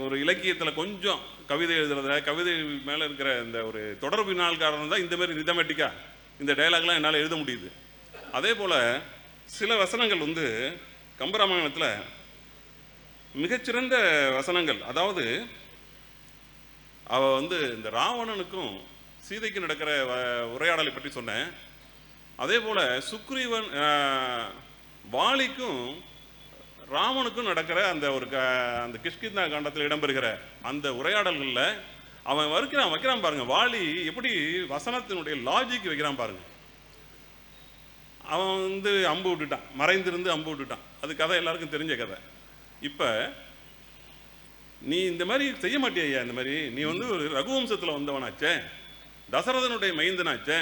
ஒரு இலக்கியத்தில் கொஞ்சம் கவிதை எழுதுறத, கவிதை மேலே இருக்கிற இந்த ஒரு தொடர்பினால் காரணம் தான் இந்த மாதிரி ரிதமேட்டிக்காக இந்த டைலாக்லாம் என்னால் எழுத முடியுது. அதே போல் சில வசனங்கள் வந்து கம்பராமாயணத்தில் மிகச்சிறந்த வசனங்கள். அதாவது அவ வந்து இந்த ராவணனுக்கும் சீதைக்கு நடக்கிற உரையாடலை பற்றி சொன்னேன். அதே போல் சுக்ரீவன் வாலிக்கும் ராமனுக்கும் நடக்கிற அந்த ஒரு அந்த கிஷ்கிந்தா காண்டத்தில் இடம்பெறுகிற அந்த உரையாடல்களில் அவன் வைக்கிறான் பாருங்க. வாலி எப்படி வசனத்தினுடைய லாஜிக் வைக்கிறான் பாருங்க. அவன் வந்து அம்பு விட்டுட்டான், மறைந்திருந்து அம்பு விட்டுட்டான். அது கதை எல்லாருக்கும் தெரிஞ்ச கதை. இப்போ நீ இந்த மாதிரி செய்ய மாட்டியா? இந்த மாதிரி நீ வந்து ஒரு ரகுவம்சத்தில் வந்தவனாச்சே, தசரதனுடைய மைந்தனாச்சே,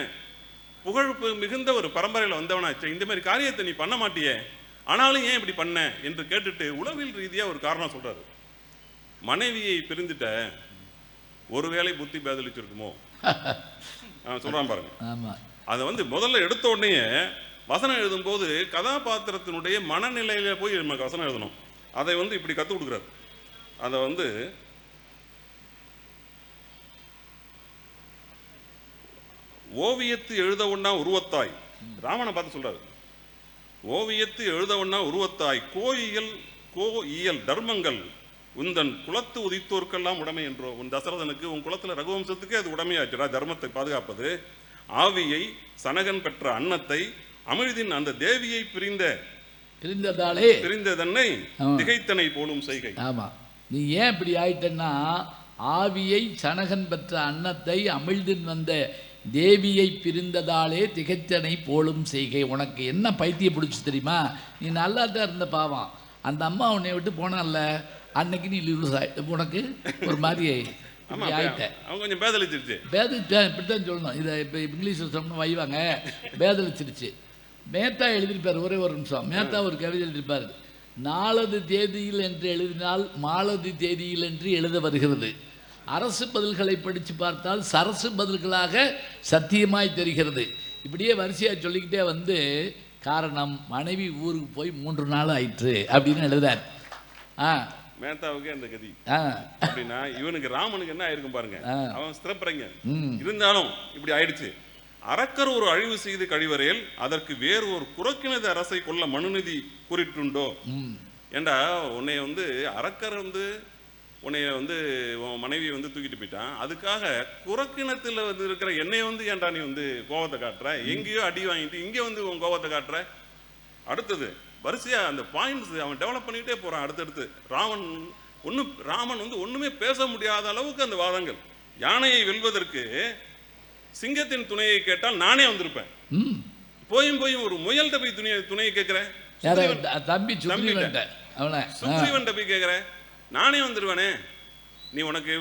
புகழ்ப்பு மிகுந்த ஒரு பரம்பரையில் வந்தவனாச்சே, இந்த மாதிரி காரியத்தை நீ பண்ண மாட்டியே, ஆனாலும் ஏன் இப்படி பண்ண என்று கேட்டுட்டு உளவியல் ரீதியாக ஒரு காரணம் சொல்றாரு. மனைவியை பிரிந்துட்ட ஒருவேளை புத்தி பேதலிச்சிருக்குமோ சொல்றான் பாருங்க. அதை வந்து முதல்ல எடுத்த உடனே வசனம் எழுதும்போது கதாபாத்திரத்தினுடைய மனநிலையில போய் நமக்கு வசனம் எழுதணும். அதை வந்து இப்படி கற்றுக் கொடுக்குறாரு. அதை வந்து ஓவியத்து எழுத ஒண்ணா உருவத்தாய், ராமனை பார்த்து சொல்றாரு, ஓவியத்து எழுத ஒண்ணா உருவத்தாய் கோயியல் தர்மங்கள் உந்தன் குலத்து உதித்தோர்க்கெல்லாம் உடைமை என்றோ. உன் தசரதனுக்கு உன் குலத்துல ரகுவம்சத்துக்கு அது உடைமையாச்சுடா, தர்மத்தை பாதுகாப்பது. ஆவியை சனகன் பெற்ற அன்னத்தை அமிழ்தின் அந்த தேவியை பிரிந்ததன்னை திகைத்தனை போலும் செய்கை. ஆமா, நீ ஏன் இப்படி ஆயிட்டன்னா, ஆவியை சனகன் பெற்ற அன்னத்தை அமிழ்தின் வந்த தேவியை பிரிந்ததாலே திகைத்தனை போலும் செய்கை. உனக்கு என்ன பைத்தியம் பிடிச்சி தெரியுமா? நீ நல்லா தான் இருந்த பாவம், அந்த அம்மா உன்னை விட்டு போனால, அன்னைக்கு நீ உனக்கு ஒரு மாதிரி கொஞ்சம் பேதலிச்சிருச்சு. இப்படித்தான் சொல்லணும். இதை இப்போ இங்கிலீஷில் சொன்ன வைவாங்க, பேதலிச்சிருச்சு. மேத்தா எழுதியிருப்பார், ஒரே ஒரு நிமிஷம். மேத்தா ஒரு கவிதை எழுதியிருப்பார், நாளது தேதியில் என்று எழுதினால் மாலது தேதியில் என்று எழுத வருகிறது. அரசு பதில்களை படித்து பார்த்தால் சரசு பதில்களாக சத்தியமாய் தெரிகிறது. இப்படியே வரிசையாக சொல்லிக்கிட்டே வந்து, காரணம் மனைவி ஊருக்கு போய் 3 நாள் ஆயிற்று அப்படின்னு எழுதார். மேத்தாவுக்கு அந்த கதி அப்படின்னா, இவனுக்கு ராமனுக்கு என்ன ஆயிருக்கும் பாருங்க. அவன் ஸ்திரப்பறைங்க இருந்தாலும் இப்படி ஆயிடுச்சு. அரக்கர் ஒரு அழிவு செய்து கழிவறையில் அதற்கு வேறு ஒரு குறக்கினது அரசை கொள்ள மனுநீதி கூறிட்டுண்டோ. ஏண்டா உன்னை வந்து அரக்கர் வந்து உன்னைய வந்து உன் மனைவியை வந்து தூக்கிட்டு போயிட்டான், அதுக்காக குறக்கினத்தில் வந்து இருக்கிற என்னைய வந்து ஏன்டா நீ வந்து கோபத்தை காட்டுற, எங்கேயோ அடி வாங்கிட்டு இங்கே வந்து உன் கோபத்தை காட்டுற. அடுத்தது வரிசையா அந்த பாயிண்ட்ஸ் அவன் டெவலப் பண்ணிக்கிட்டே போறான். அடுத்தடுத்து ராமன் வந்து ஒண்ணுமே பேச முடியாத அளவுக்கு அந்த வாதங்கள். யானையை வெல்வதற்கு சிங்கத்தின் துணையை கேட்டால் நானே வந்திருப்பேன். போயும் ஒரு முயல்கிட்ட போய் துணையை கேட்கிறேன். தம்பி சுக்ரீவன் போய் கேட்கிறேன், நானே வந்துருவேனே. நீ உனக்கு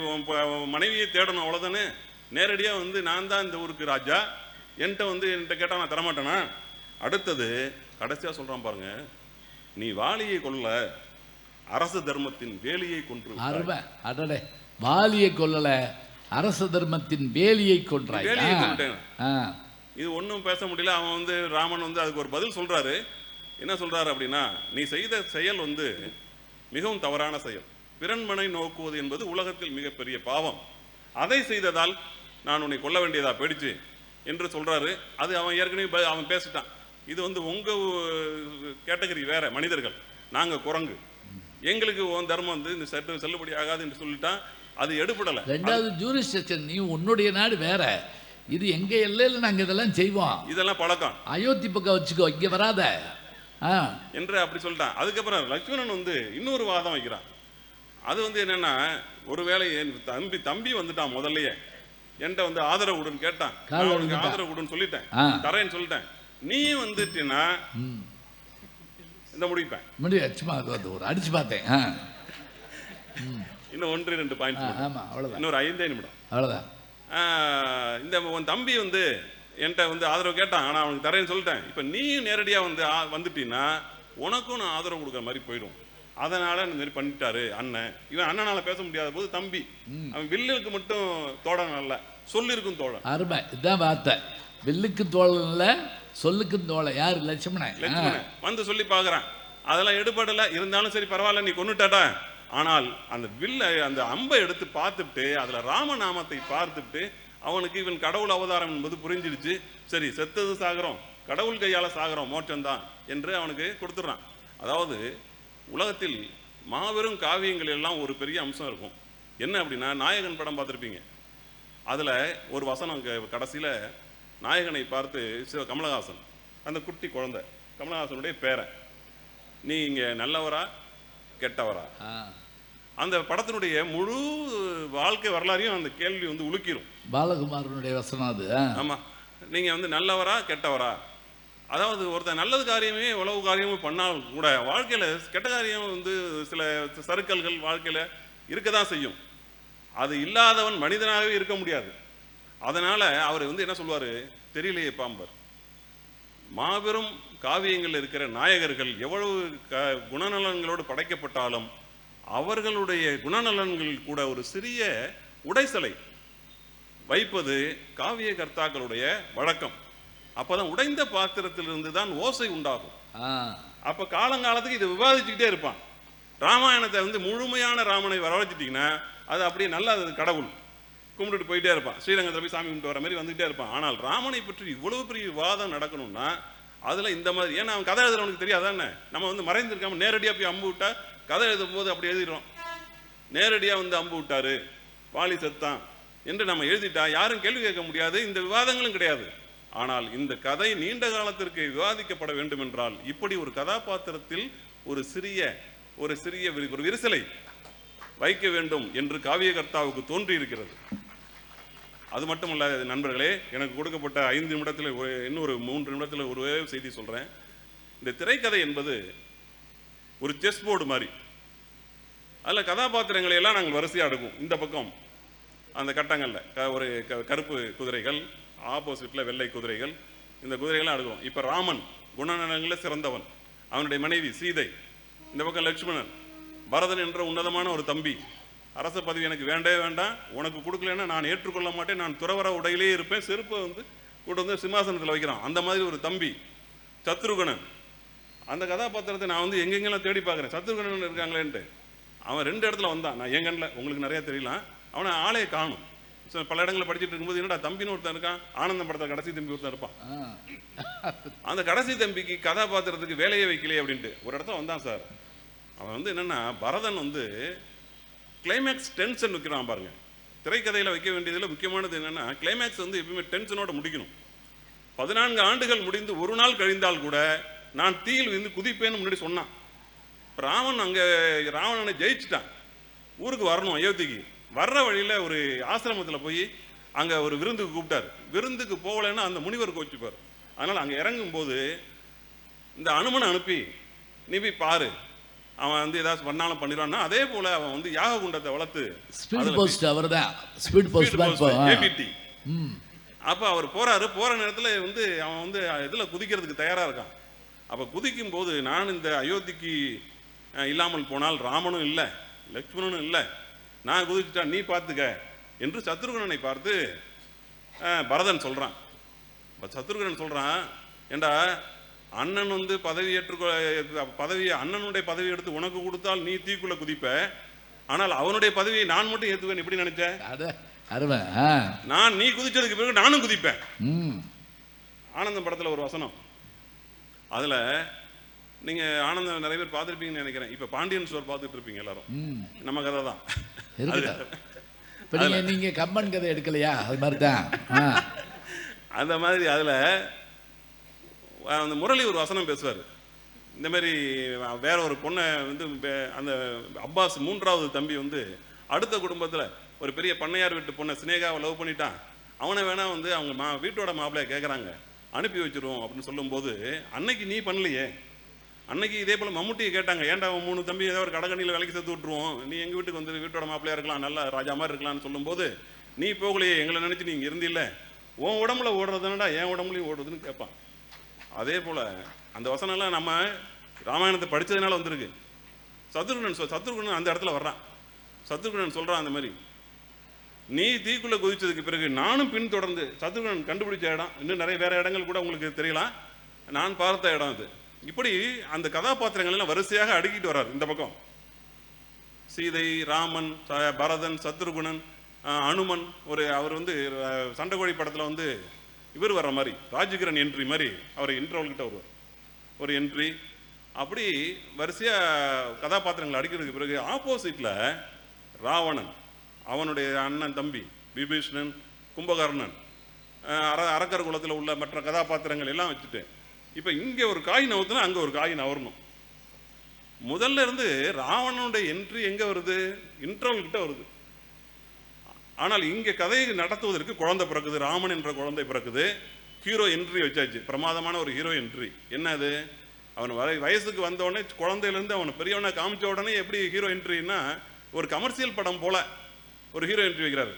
மனைவியை தேடணும் அவ்வளவுதானே. நேரடியா வந்து நான் தான் இந்த ஊருக்கு ராஜா, என்கிட்ட கேட்டா நான் தரமாட்டேனா? அடுத்தது கடைசியா சொல்றான் பாருங்க, நீ வாலியை கொல்ல அரச தர்மத்தின் வேலியை கொன்று. அடடே, வாலியை கொல்லல, அரச தர்மத்தின் வேலியை கொன்றாய். இது ஒன்றும் பேச முடியல. அவன் வந்து ராமன் வந்து அதுக்கு ஒரு பதில் சொல்றாரு. என்ன சொல்றாரு அப்படின்னா, நீ செய்த செயல் வந்து மிகவும் தவறான செயல். பிறன்மனை நோக்குவது என்பது உலகத்தில் மிகப்பெரிய பாவம். அதை செய்ததால் நான் உன்னை கொல்ல வேண்டியதா போயிடுச்சு என்று சொல்றாரு. அது அவன் ஏற்கனவே அவன் பேசிட்டான். இது வந்து உங்க கேட்டகரி வேற மனிதர்கள், நாங்க குரங்கு, எங்களுக்கு உன் தர்மம் வந்து இந்த சட்ட செல்லுபடி ஆகாது என்று சொல்லிட்டான். அது எடுபடல. ரெண்டாவது ஜூரிஸ்டிக்ஷன், நீ உன்னுடைய நாடு வேற, இது எங்க எல்லையில் நாங்க இதெல்லாம் செய்வோம், இதெல்லாம் பழக்கம், அயோத்தி பக்கம் வச்சுக்கோ, இங்க வராத என்று அப்படி சொல்லிட்டான். அதுக்கப்புறம் லட்சுமணன் வந்து இன்னொரு வாதம் வைக்கிறான். அது வந்து என்னன்னா, ஒருவேளை என் தம்பி வந்துட்டான் முதல்லயே என்கிட்ட வந்து ஆதரவு கொடுன்னு கேட்டான். ஆதரவு கொடுன்னு சொல்லிட்டேன், தரேன்னு சொல்லிட்டேன். நீ வந்துட்டீன்னா இந்த முடிப்பேன். அடிச்சு பார்த்தேன். இன்னும் 1-2 பாயிண்ட், இன்னொரு 5 நிமிடம் அவ்வளவுதான். இந்த உன் தம்பி வந்து என்கிட்ட வந்து ஆதரவு கேட்டான், ஆனா அவனுக்கு தரேன்னு சொல்லிட்டேன். இப்ப நீயும் நேரடியா வந்து வந்துட்டீங்கன்னா உனக்கும் நான் ஆதரவு கொடுக்குற மாதிரி போயிடும். அதனால இந்த மாதிரி பண்ணிட்டாரு அண்ணன். இவன் அண்ணனால பேச முடியாத போது தம்பி, அவன் வில்லுக்கு மட்டும் தோழன் அல்ல, சொல்லிருக்கும் தோழன். அருமை, இதுதான் வார்த்தை. வில்லுக்கு தோழன் இல்ல, சொல்லுக்கும் தோழன். யாரு? லட்சுமணன். வந்து சொல்லி பாக்குறான், அதெல்லாம் எடுபடல. இருந்தாலும் சரி பரவாயில்ல, நீ கொன்னுட்டாடா. ஆனால் அந்த வில்ல அந்த அம்பை எடுத்து பார்த்துட்டு அதுல ராமநாமத்தை பார்த்துட்டு அவனுக்கு இவன் கடவுள் அவதாரம் என்பது புரிஞ்சிடுச்சு. சரி, செத்தது சாகிறோம், கடவுள் கையால சாகிறோம், மோட்சம்தான் என்று அவனுக்கு கொடுத்துட்றான். அதாவது உலகத்தில் மாபெரும் காவியங்கள் எல்லாம் ஒரு பெரிய அம்சம் இருக்கும். என்ன அப்படின்னா, நாயகன் படம் பார்த்துருப்பீங்க. அதுல ஒரு வசனம் கடைசியில நாயகனை பார்த்து கமலஹாசன், அந்த குட்டி குழந்தை கமலஹாசனுடைய பேரன், நீ இங்க நல்லவரா கெட்டவரா? அந்த படத்தினுடைய முழு வாழ்க்கை வரலாறையும் அந்த கேள்வி வந்து உலுக்கிரும். பாலகுமாரனுடைய வசனம் அது. ஆமா, நீங்க வந்து நல்லவரா கெட்டவரா? அதாவது ஒருத்தர் நல்லது காரியமே உளவு காரியமும் பண்ணாலும் கூட வாழ்க்கையில கெட்ட காரியம் வந்து சில சறுக்கல்கள் வாழ்க்கையில இருக்கதான் செய்யும். அது இல்லாதவன் மனிதனாகவே இருக்க முடியாது. அதனால அவர் வந்து என்ன சொல்வாரு, தெரியலையே பாம்பர். மாபெரும் காவியங்கள் இருக்கிற நாயகர்கள் எவ்வளவு குணநலன்களோடு படைக்கப்பட்டாலும் அவர்களுடைய குணநலன்கள் கூட ஒரு சிறிய உடைசலை வைப்பது காவிய கர்த்தாக்களுடைய வழக்கம். அப்பதான் உடைந்த பாத்திரத்திலிருந்து தான் ஓசை உண்டாகும். அப்ப காலங்காலத்துக்கு இதை விவாதிச்சுக்கிட்டே இருப்பான். ராமாயணத்தை வந்து முழுமையான ராமனை வரவழைச்சிட்டீங்கன்னா அது அப்படியே நல்லா கடவுள் கும்பிட்டுட்டு போயிட்டே இருப்பான். ஸ்ரீரங்கத்தில் போய் சாமி கும்பிட்டு வர மாதிரி வந்துகிட்டே இருப்பான். ஆனால் ராமனை பற்றி இவ்வளவு பெரிய விவாதம் நடக்கணும்னா அதுல இந்த மாதிரி, ஏன்னா அவன் கதை எழுதுறவனுக்கு தெரியாதானே. நம்ம வந்து மறைந்திருக்காம நேரடியாக போய் அம்பு விட்டா கதை எழுதும் போது அப்படி எழுதிடுறோம். நேரடியாக வந்து அம்பு விட்டாரு, வாலி செத்தான் என்று நம்ம எழுதிட்டா யாரும் கேள்வி கேட்க முடியாது, இந்த விவாதங்களும் கிடையாது. ஆனால் இந்த கதை நீண்ட காலத்திற்கு விவாதிக்கப்பட வேண்டும் என்றால் இப்படி ஒரு கதாபாத்திரத்தில் ஒரு சிறிய விரிசலை வைக்க வேண்டும் என்று காவியகர்த்தாவுக்கு தோன்றி இருக்கிறது. அது மட்டுமல்ல நண்பர்களே, எனக்கு கொடுக்கப்பட்ட 5 நிமிடத்தில் இன்னொரு 3 நிமிடத்தில் ஒரு செய்தி சொல்றேன். இந்த திரைக்கதை என்பது ஒரு செஸ் போர்டு மாதிரி. அதில் கதாபாத்திரங்களை எல்லாம் நாங்கள் வரிசையாக எடுக்கும். இந்த பக்கம் அந்த கட்டங்களில் ஒரு கருப்பு குதிரைகள், ஆப்போசிட்டில் வெள்ளை குதிரைகள், இந்த குதிரைகள்லாம் அடுக்குவோம். இப்போ ராமன் குணநலங்களில் சிறந்தவன், அவனுடைய மனைவி சீதை, இந்த பக்கம் லட்சுமணன், பரதன் என்ற உன்னதமான ஒரு தம்பி, அரச பதவி எனக்கு வேண்டவே வேண்டாம், உனக்கு கொடுக்கலன்னா நான் ஏற்றுக்கொள்ள மாட்டேன், நான் துறவர உடையிலே இருப்பேன், செருப்பை வந்து கூட வந்து சிம்மாசனத்தில் வைக்கிறான், அந்த மாதிரி ஒரு தம்பி. சத்ருகணன், அந்த கதாபாத்திரத்தை நான் வந்து எங்கெங்கெல்லாம் தேடி பார்க்குறேன், சத்ருகணன் இருக்காங்களேன்ட்டு. அவன் 2 இடத்துல வந்தான். நான் என் கண்ணில், உங்களுக்கு நிறைய தெரியலாம், அவனை ஆளே காணும். பல இடங்களில் படிச்சுட்டு இருக்கும்போது என்னடா தம்பின்னு ஒருத்தன் இருக்கான், ஆனந்தம் படத்தை கடைசி தம்பி ஒருத்தன் இருப்பான். அந்த கடைசி தம்பிக்கு கதாபாத்திரத்துக்கு வேலையை வைக்கலையே அப்படின்ட்டு ஒரு இடத்துல வந்தான் சார். அவன் வந்து என்னன்னா, பரதன் வந்து கிளைமேக்ஸ் டென்ஷன் வைக்கிறான் பாருங்க. திரைக்கதையில் வைக்க வேண்டியதில் முக்கியமானது என்னன்னா, கிளைமேக்ஸ் வந்து எப்பவுமே டென்ஷனோட முடிக்கணும். 14 ஆண்டுகள் முடிந்து ஒரு நாள் கழிந்தால் கூட நான் தீயில் விழுந்து குதிப்பேன்னு முன்னாடி சொன்னான். ராவணன் அங்கே ராவணனை ஜெயிச்சுட்டான், ஊருக்கு வரணும், அயோத்திக்கு வர்ற வழியில் ஒரு ஆசிரமத்தில் போய் அங்கே ஒரு விருந்துக்கு கூப்பிட்டார். விருந்துக்கு போகலைன்னா அந்த முனிவர் கோச்சிப்பார். அதனால் அங்கே இறங்கும்போது இந்த அனுமனை அனுப்பி நீ போய் பாரு, அவன் வந்து ஏதாவது பண்ணாலும் பண்ணிடுவான்னா, அதே போல அவன் வந்து யாக குண்டத்தை வளர்த்து ஸ்பீட் போஸ்ட் அவர்தான் ஸ்பீட் போஸ்ட் ஏபிடி. அப்போ அவர் போறாரு. போற நேரத்தில் வந்து அவன் வந்து இதில் குதிக்கிறதுக்கு தயாராக இருக்கான். அப்போ குதிக்கும் போது நான் இந்த அயோத்திக்கு இல்லாமல் போனால் ராமனும் இல்லை லக்ஷ்மணனும் இல்லை, நான் குதிச்சுட்டா நீ பார்த்துக்க என்று சத்ருகனனை பார்த்து பரதன் சொல்றான். சத்ருகனன் சொல்றான், ஏண்டா அண்ணன் வந்து அண்ணனுடைய பதவி எடுத்து உனக்கு கொடுத்தால் நீ தீக்குள்ள குதிப்ப, ஆனால் அவனுடைய பதவியை நான் மட்டும் ஏத்துவேன் எப்படி நினைச்ச? நான் நீ குதிச்சதுக்கு பிறகு நானும் குதிப்பேன். ஆனந்தம் படத்துல ஒரு வசனம், அதுல நீங்க ஆனந்தம் நிறைய பேர் பார்த்துருப்பீங்கன்னு நினைக்கிறேன். இப்ப பாண்டியன் ஸ்டோர் பார்த்துட்டு இருப்பீங்க எல்லாரும், நம்ம கதை தான். நீங்க கம்பன் கதை எடுக்கலையா? அது மாதிரிதான். அந்த மாதிரி அதுல அந்த முரளி ஒரு வசனம் பேசுவார். இந்த மாதிரி வேற ஒரு பொண்ணை வந்து அந்த அப்பாஸ் 3வது தம்பி வந்து அடுத்த குடும்பத்தில் ஒரு பெரிய பண்ணையார் வீட்டு பொண்ணை சினேகாவை லவ் பண்ணிட்டான். அவனை வேணா வந்து அவங்க வீட்டோட மாப்பிள்ளைய கேட்குறாங்க, அனுப்பி வச்சிருவோம் அப்படின்னு சொல்லும்போது, அன்னைக்கு நீ பண்ணலையே, அன்னைக்கு இதே போல் மம்முட்டியை கேட்டாங்க, ஏன்டா 3 தம்பி ஏதோ ஒரு கடகணியில் வேலைக்கு சேர்த்து விட்டுருவோம், நீ எங்கள் வீட்டுக்கு வந்து வீட்டோட மாப்பிள்ளையா இருக்கலாம், நல்லா ராஜா மாதிரி இருக்கலாம்னு சொல்லும்போது, நீ போகலையே, எங்களை நினச்சி நீ இங்கே இருந்தில்ல, உன் உடம்புல ஓடுறதுனாடா என் உடம்புலையும் ஓடுறதுன்னு கேட்பான். அதே போல் அந்த வசனம்லாம் நம்ம ராமாயணத்தை படித்ததுனால வந்திருக்கு. சத்ருகனன் அந்த இடத்துல வர்றான். சத்ருகனன் சொல்கிறான், அந்த மாதிரி நீ தீக்குள்ளே குதிச்சதுக்கு பிறகு நானும் பின் தொடர்ந்து, சத்ருகனன் கண்டுபிடிச்ச இடம், இன்னும் நிறைய வேறு இடங்கள் கூட உங்களுக்கு தெரியலாம், நான் பார்த்த இடம் அது. இப்படி அந்த கதாபாத்திரங்கள் எல்லாம் வரிசையாக அடுக்கிட்டு வர்றார். இந்த பக்கம் சீதை, ராமன், பரதன், சத்ருகுணன், அனுமன், அவர் வந்து சண்டைக்கோழி படத்தில் வந்து இவர் வர்ற மாதிரி ராஜகிரண் என்ட்ரி மாதிரி அவர் இன்ட்ரோல்கிட்ட வருவார், ஒரு என்ட்ரி. அப்படி வரிசையாக கதாபாத்திரங்கள் அடிக்கிறதுக்கு பிறகு ஆப்போசிட்டில் ராவணன், அவனுடைய அண்ணன் தம்பி விபீஷணன், கும்பகர்ணன், அரக்கர் குலத்தில் உள்ள மற்ற கதாபாத்திரங்கள் எல்லாம் வச்சுட்டு இப்போ இங்கே ஒரு காய் நவுத்துனா அங்கே ஒரு காய் நவரணும். முதல்ல இருந்து ராவணனுடைய என்ட்ரி எங்கே வருது? இன்ட்ரோல் கிட்ட வருது. ஆனால் இங்கே கதையை நடத்துவதற்கு குழந்தை பிறக்குது, ராமன் என்ற குழந்தை பிறக்குது, ஹீரோ என்ட்ரி வச்சாச்சு, பிரமாதமான ஒரு ஹீரோ என்ட்ரி. என்னது, அவன் வயசுக்கு வந்த உடனே குழந்தையிலேருந்து அவனை பெரியவனை காமிச்ச உடனே எப்படி ஹீரோ என்ட்ரின்னா, ஒரு கமர்ஷியல் படம் போல ஒரு ஹீரோ என்ட்ரி வைக்கிறாரு.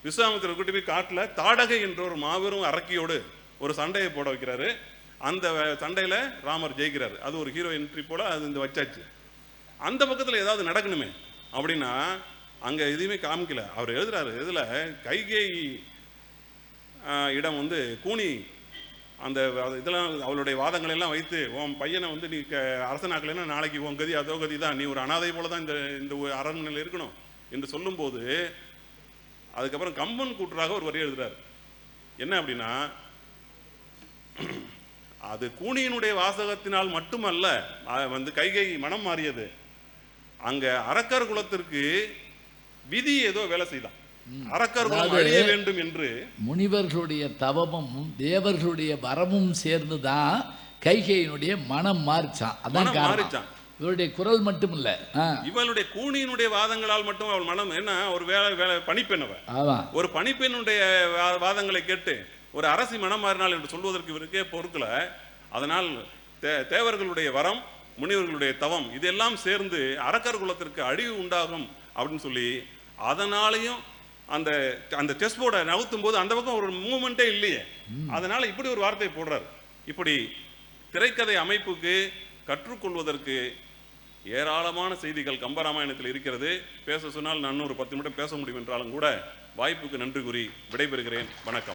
விஸ்வாமித்திரர் கூட்டி போய் காட்டில் தாடகை என்ற ஒரு மாபெரும் அரக்கியோடு ஒரு சண்டையை போட வைக்கிறாரு. அந்த சண்டையில் ராமர் ஜெயிக்கிறாரு. அது ஒரு ஹீரோ என்ட்ரி போல அது இந்த வச்சாச்சு. அந்த பக்கத்தில் ஏதாவது நடக்கணுமே அப்படின்னா அங்கே எதுவுமே காமிக்கல. அவர் எழுதுறாரு, இதில் கைகேயி இடம் வந்து கூனி அந்த இதெல்லாம் அவளுடைய வாதங்கள் எல்லாம் வைத்து, உன் பையனை வந்து நீ அரசனாக்கலைன்னா நாளைக்கு உன் கதி அதோ கதி தான், நீ ஒரு அனாதை போல தான் இந்த அரண்மனையில் இருக்கணும் என்று சொல்லும்போது, அதுக்கப்புறம் கம்பன் கூற்றாக ஒரு வரி எழுதுறாரு. என்ன அப்படின்னா, அது கூனியினுடைய வாசகத்தினால் மட்டுமல்ல வந்து கைகை மனம் மாறியது, அங்க அரக்கர் குலத்திற்கு விதி ஏதோ வேலை செய்தான், அரக்கர் குலம் அழிய வேண்டும் என்று. முனிவர்களுடைய தவமும் தேவர்களுடைய வரமும் சேர்ந்துதான் கைகையினுடைய மனம் மாறிச்சான். அதான் மாறிச்சான். இவருடைய குரல் மட்டும் இல்ல, இவளுடைய கூனியினுடைய வாதங்களால் மட்டும் அவள் மனம் என்ன, ஒரு வேலை பணிப்பெண், ஒரு பணிப்பெண்ணுடைய வாதங்களை கேட்டு ஒரு அரசி மனம் மாறினாள் என்று சொல்வதற்கு இவருக்கே பொறுக்கல. அதனால் தேவர்களுடைய வரம், முனிவர்களுடைய தவம் இதெல்லாம் சேர்ந்து அரக்கர் குலத்திற்கு அழிவு உண்டாகும் அப்படின்னு சொல்லி, அதனாலையும் அந்த அந்த செஸ் போர்டை நவுத்தும் போது அந்த பக்கம் ஒரு மூவ்மெண்ட்டே இல்லையே, அதனால இப்படி ஒரு வார்த்தையை போடுறாரு. இப்படி திரைக்கதை அமைப்புக்கு கற்றுக்கொள்வதற்கு ஏராளமான செய்திகள் கம்பராமாயணத்தில் இருக்கிறது. பேச சொன்னால் நான் ஒரு 10 நிமிடம் பேச முடியும் என்றாலும் கூட வாய்ப்புக்கு நன்றி கூறி விடைபெறுகிறேன். வணக்கம்.